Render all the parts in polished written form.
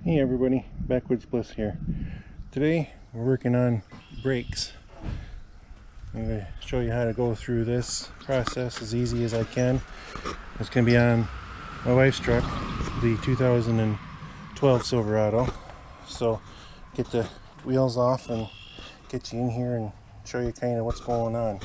Hey everybody, Backwoods Bliss here. Today we're working on brakes. I'm going to show you how to go through this process as easy as I can. It's going to be on my wife's truck, the 2012 Silverado. So get the wheels off and get you in here and show you kind of what's going on.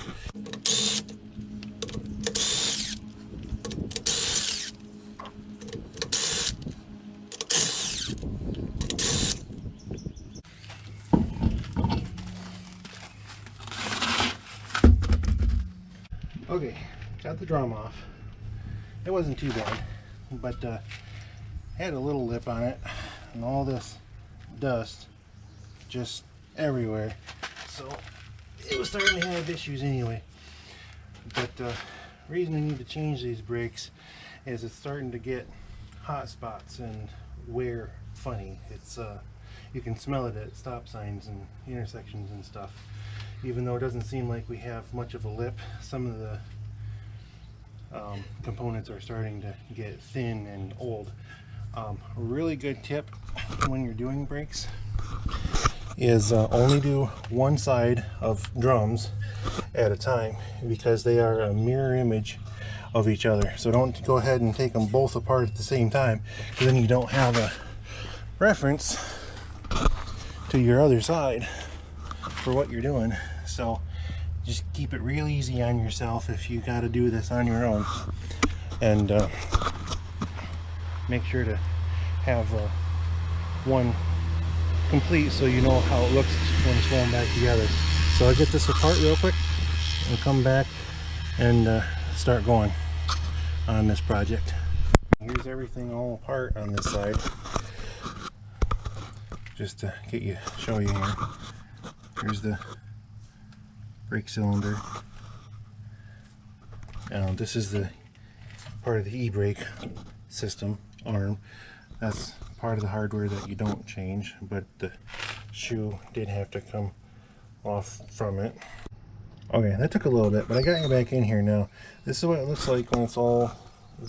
Okay, got the drum off. It wasn't too bad, but had a little lip on it and all this dust just everywhere, so it was starting to have issues anyway. But the reason I need to change these brakes is it's starting to get hot spots and wear funny. It's you can smell it at stop signs and intersections and stuff. Even though it doesn't seem like we have much of a lip, some of the components are starting to get thin and old. A really good tip when you're doing brakes is only do one side of drums at a time, because they are a mirror image of each other. So don't go ahead and take them both apart at the same time, because then you don't have a reference to your other side for what you're doing. So just keep it real easy on yourself if you got to do this on your own, and make sure to have one complete so you know how it looks when it's going back together. So I'll get this apart real quick and come back and start going on this project. Here's everything all apart on this side, just to show you here. Here's the brake cylinder. Now this is the part of the e-brake system arm. That's part of the hardware that you don't change, but the shoe did have to come off from it. Okay, that took a little bit, but I got you back in here now. This is what it looks like when it's all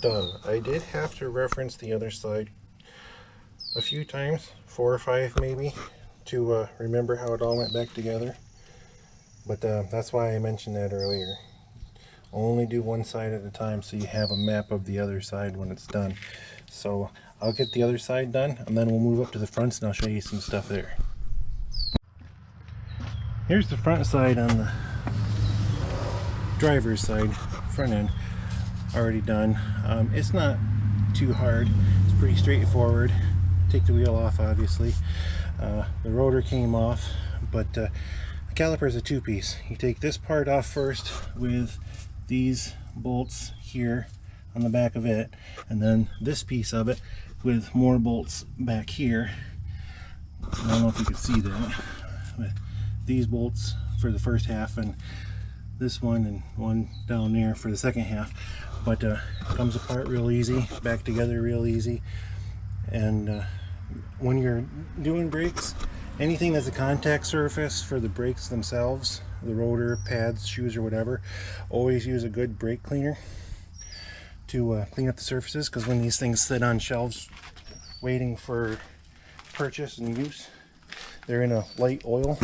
done. I did have to reference the other side a few times, 4 or 5 maybe, to remember how it all went back together. But that's why I mentioned that earlier. Only do one side at a time so you have a map of the other side when it's done. So I'll get the other side done, and then we'll move up to the fronts and I'll show you some stuff there. Here's the front side on the driver's side, front end, already done. It's not too hard. It's pretty straightforward. Take the wheel off, obviously. The rotor came off, but the caliper is a two-piece. You take this part off first with these bolts here on the back of it, and then this piece of it with more bolts back here. I don't know if you can see that, but these bolts for the first half, and this one and one down there for the second half. But it comes apart real easy, back together real easy. And when you're doing brakes, anything that's a contact surface for the brakes themselves, the rotor, pads, shoes, or whatever, always use a good brake cleaner to clean up the surfaces, because when these things sit on shelves waiting for purchase and use, they're in a light oil,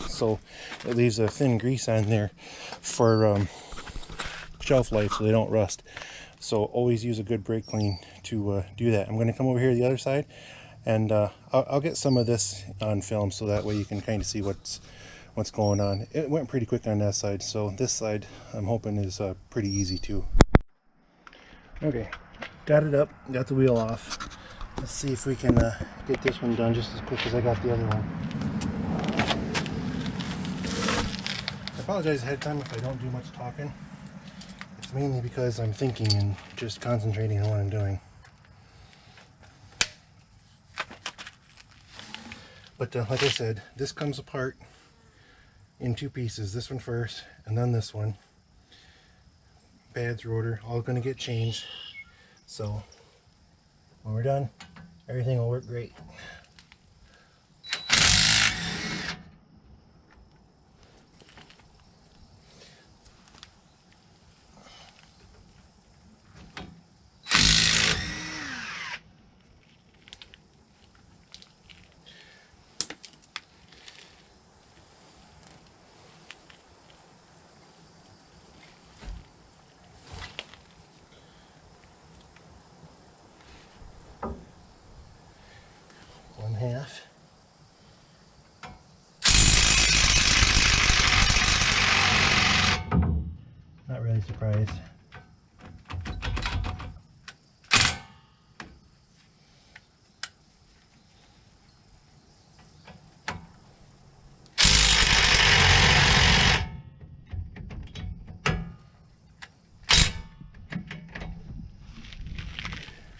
so it leaves a thin grease on there for shelf life so they don't rust. So always use a good brake clean to do that. I'm going to come over here to the other side, and I'll get some of this on film so that way you can kind of see what's going on. It went pretty quick on that side, so this side I'm hoping is pretty easy too. Okay, got it up, got the wheel off. Let's see if we can get this one done just as quick as I got the other one. I apologize ahead of time if I don't do much talking. It's mainly because I'm thinking and just concentrating on what I'm doing. But like I said, this comes apart in two pieces. This one first, and then this one. Pads, rotor, all going to get changed. So when we're done, everything will work great. half. Not really surprised.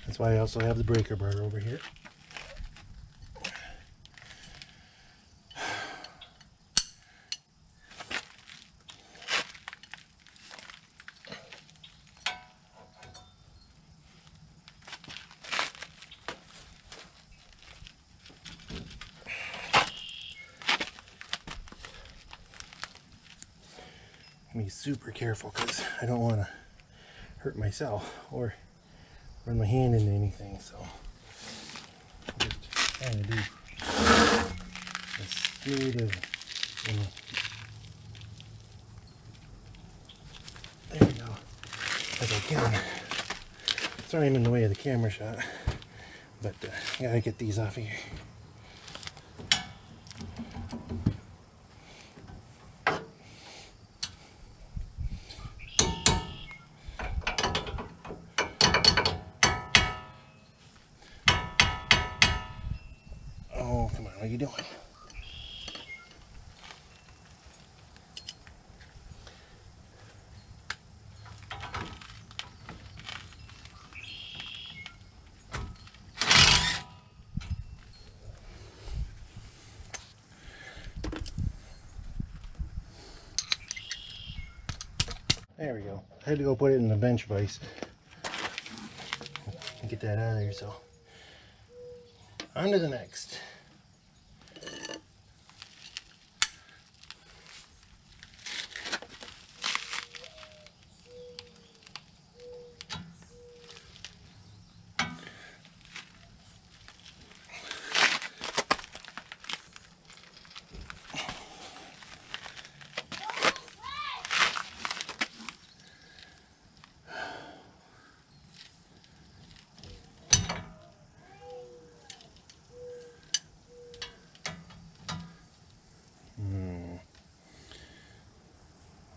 That's why I also have the breaker bar over here. Be super careful because I don't want to hurt myself or run my hand into anything, so just trying to be as smooth there we go, as I can. Sorry I'm in the way of the camera shot, but I gotta get these off of here. Oh, come on, what are you doing? There we go. I had to go put it in the bench vise and get that out of there, so on to the next.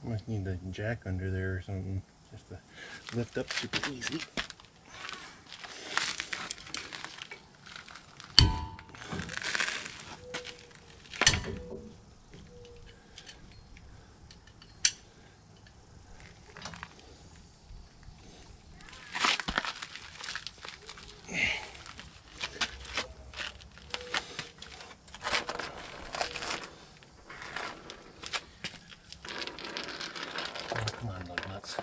Must need a jack under there or something just to lift up super easy. Come on, lug nuts.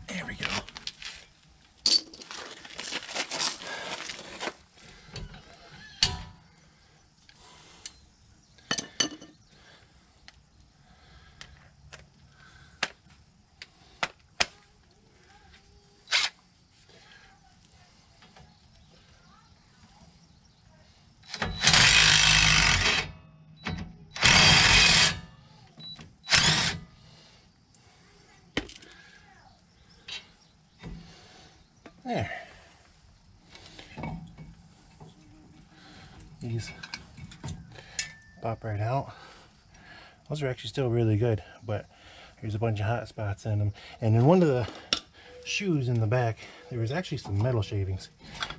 There we go. There. These pop right out. Those are actually still really good, but there's a bunch of hot spots in them. And in one of the shoes in the back, there was actually some metal shavings.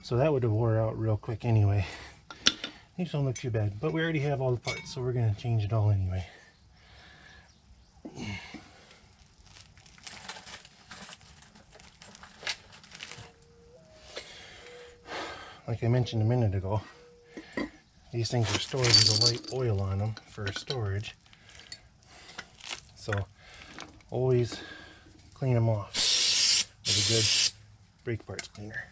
So that would have wore out real quick anyway. These don't look too bad, but we already have all the parts, so we're gonna change it all anyway. Like I mentioned a minute ago, these things are stored with a light oil on them for storage. So always clean them off with a good brake parts cleaner.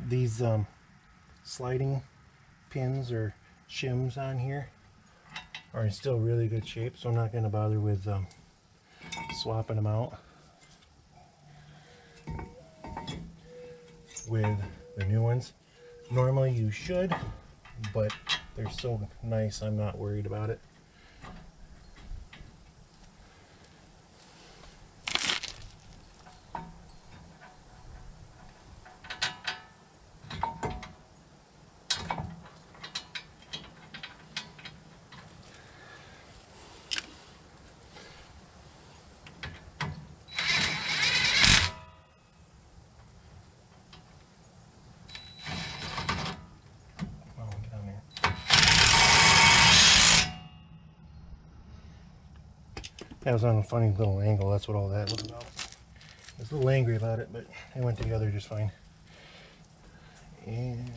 These sliding pins or shims on here, are in still really good shape, so I'm not going to bother with swapping them out with the new ones. Normally you should, but they're so nice I'm not worried about it. That was on a funny little angle, that's what all that was about. I was a little angry about it, but it went together just fine. And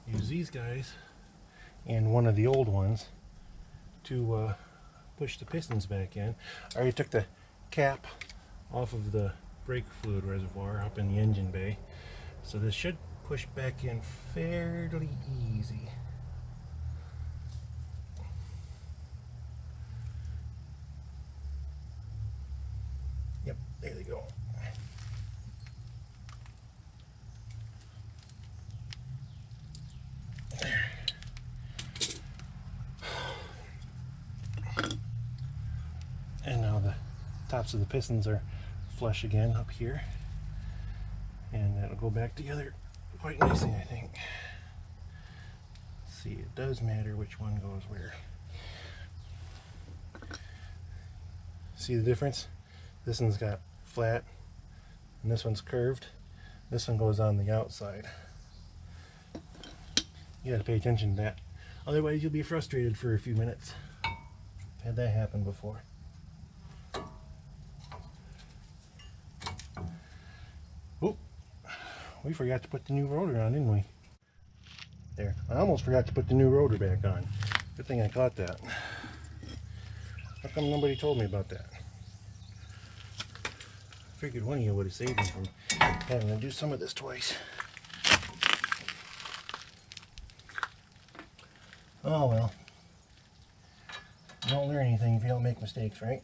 use these guys and one of the old ones to push the pistons back in. I already took the cap off of the brake fluid reservoir up in the engine bay, so this should push back in fairly easy. Yep, there they go. And now the tops of the pistons are flush again up here, and that'll go back together quite nicely, I think. Let's see, it does matter which one goes where. See the difference? This one's got flat and this one's curved. This one goes on the outside. You got to pay attention to that, otherwise you'll be frustrated for a few minutes. Had that happen before. Oh, we forgot to put the new rotor on, didn't we? There, I almost forgot to put the new rotor back on. Good thing I caught that. How come nobody told me about that? Figured one of you would have saved me from having to do some of this twice. Oh well. You don't learn anything if you don't make mistakes, right?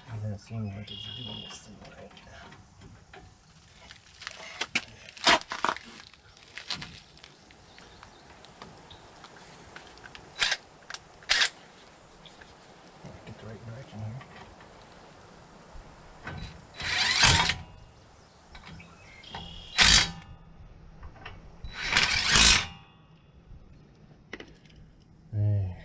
It doesn't seem like it's doing this thing right. Get the right direction here. There.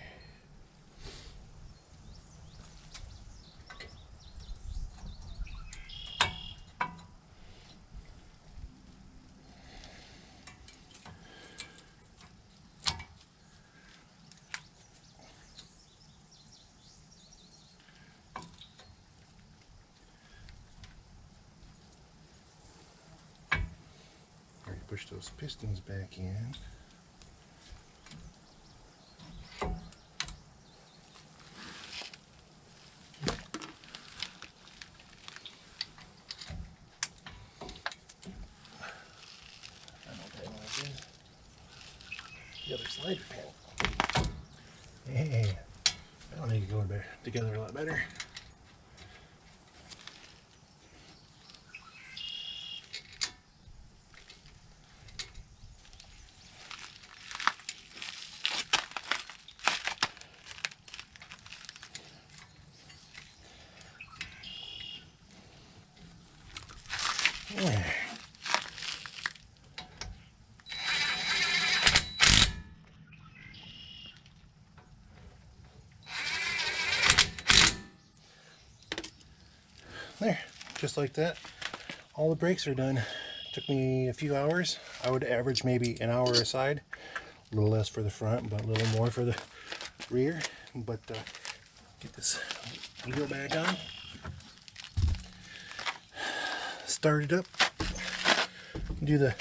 Push those pistons back in. I don't have no idea. The other slider pin. Hey, that'll make it go together a lot better. There, just like that, all the brakes are done. Took me a few hours. I would average maybe an hour a side, a little less for the front, but a little more for the rear. But get this wheel back on, start it up, do the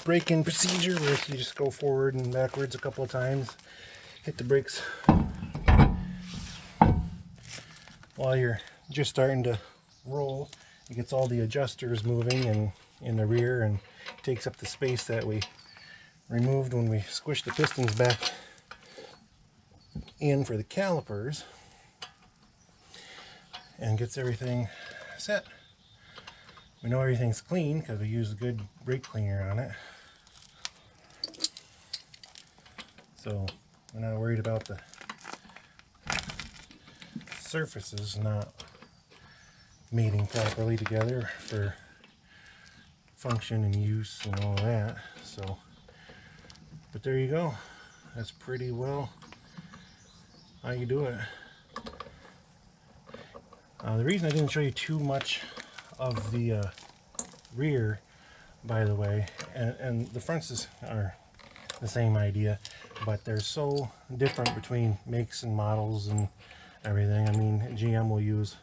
brake-in procedure where you just go forward and backwards a couple of times, hit the brakes while you're just starting to roll. It gets all the adjusters moving and in the rear and takes up the space that we removed when we squished the pistons back in for the calipers, and gets everything set. We know everything's clean because we used a good brake cleaner on it, so we're not worried about the surfaces not mating properly together for function and use and all that. So, but there you go. That's pretty well how you do it. The reason I didn't show you too much of the rear, by the way, and the fronts are the same idea, but they're so different between makes and models and everything. I mean, GM will use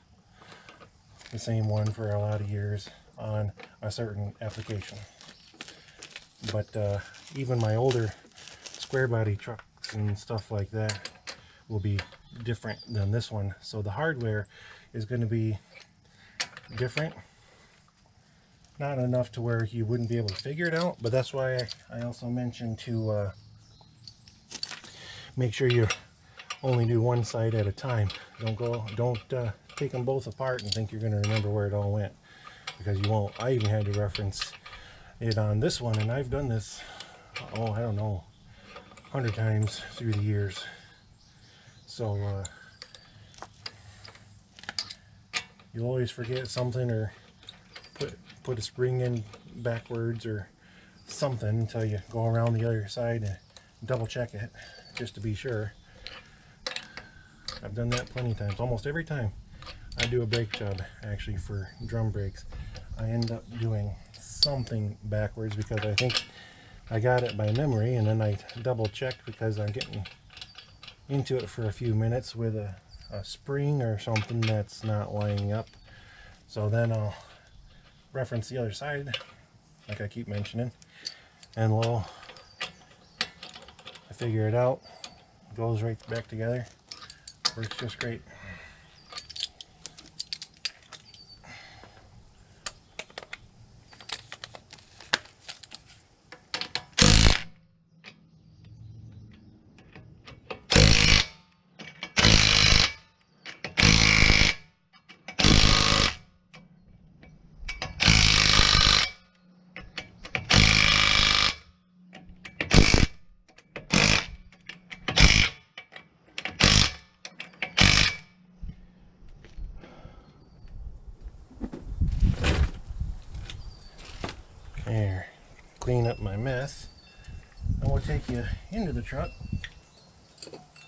the same one for a lot of years on a certain application, but even my older square body trucks and stuff like that will be different than this one. So the hardware is going to be different, not enough to where you wouldn't be able to figure it out, but that's why I also mentioned to make sure you only do one side at a time. Don't take them both apart and think you're going to remember where it all went, because you won't. I even had to reference it on this one, and I've done this, oh, I don't know, 100 times through the years. So you always forget something, or put a spring in backwards or something until you go around the other side and double check it just to be sure. I've done that plenty of times. Almost every time I do a brake job, actually, for drum brakes, I end up doing something backwards because I think I got it by memory, and then I double check because I'm getting into it for a few minutes with a spring or something that's not lining up. So then I'll reference the other side, like I keep mentioning, and I figure it out. It goes right back together. Works just great. There, clean up my mess, and we'll take you into the truck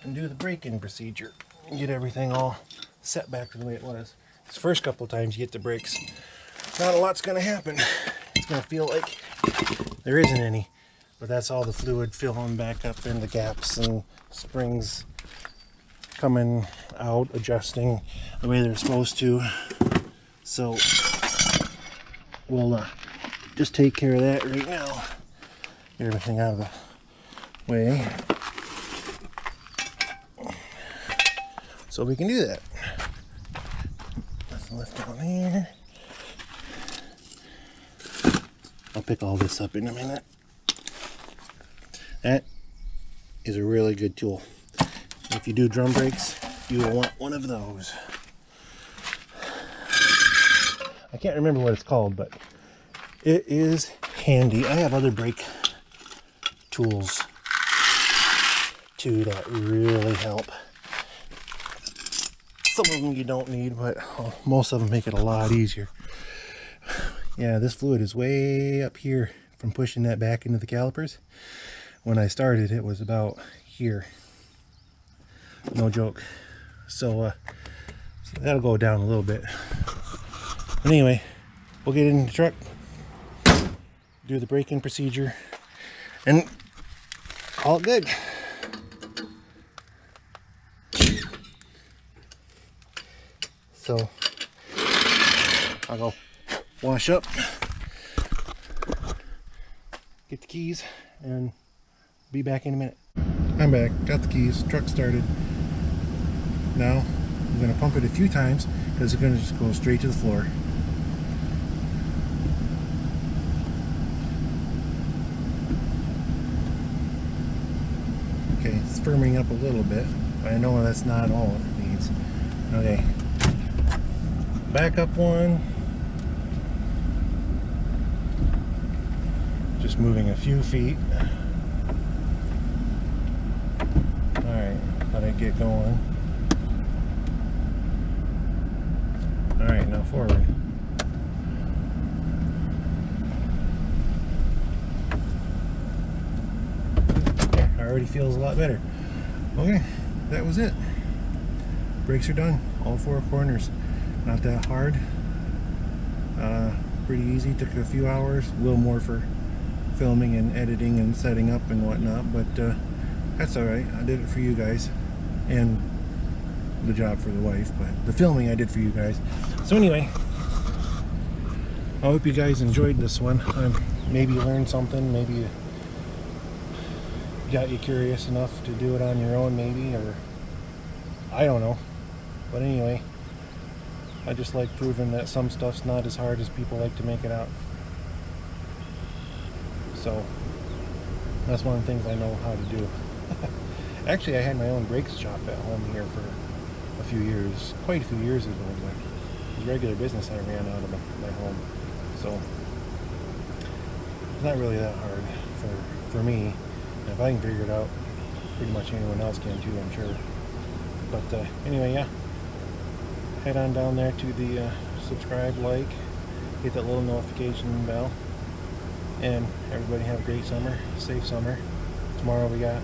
and do the break-in procedure and get everything all set back to the way it was. This first couple of times you get the brakes, not a lot's going to happen. It's going to feel like there isn't any, but that's all the fluid filling back up in the gaps and springs coming out, adjusting the way they're supposed to. So we'll just take care of that right now. Get everything out of the way so we can do that. Let's lift down here. I'll pick all this up in a minute. That is a really good tool. If you do drum brakes, you will want one of those. I can't remember what it's called, but it is handy. I have other brake tools too that really help. Some of them you don't need, but most of them make it a lot easier. Yeah, this fluid is way up here from pushing that back into the calipers. When I started, it was about here. No joke. So that'll go down a little bit. But anyway, we'll get in the truck, do the break-in procedure, and call it good. So I'll go wash up, get the keys, and be back in a minute. I'm back, got the keys, truck started. Now I'm going to pump it a few times because it's going to just go straight to the floor. Okay, it's firming up a little bit, but I know that's not all it needs. Okay, back up one. Just moving a few feet. Alright, let it get going. Alright, now forward. Okay, already feels a lot better. Okay, that was it. Brakes are done, all four corners. Not that hard. Pretty easy, took a few hours, a little more for filming and editing and setting up and whatnot, but that's alright. I did it for you guys, and the job for the wife, but the filming I did for you guys. So anyway, I hope you guys enjoyed this one. Maybe you learned something, maybe got you curious enough to do it on your own, maybe, or I don't know. But anyway, I just like proving that some stuff's not as hard as people like to make it out. So that's one of the things I know how to do. Actually, I had my own brakes shop at home here for a few years, quite a few years ago. But it was regular business I ran out of my home. So it's not really that hard for me. And if I can figure it out, pretty much anyone else can too, I'm sure. But anyway, yeah. Head on down there to the subscribe, like, hit that little notification bell, and everybody have a great summer, safe summer. Tomorrow we got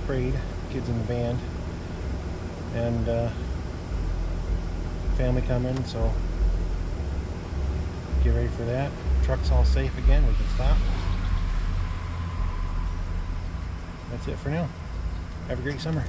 parade, kids in the band, and family coming, so get ready for that. Truck's all safe again, we can stop. That's it for now. Have a great summer.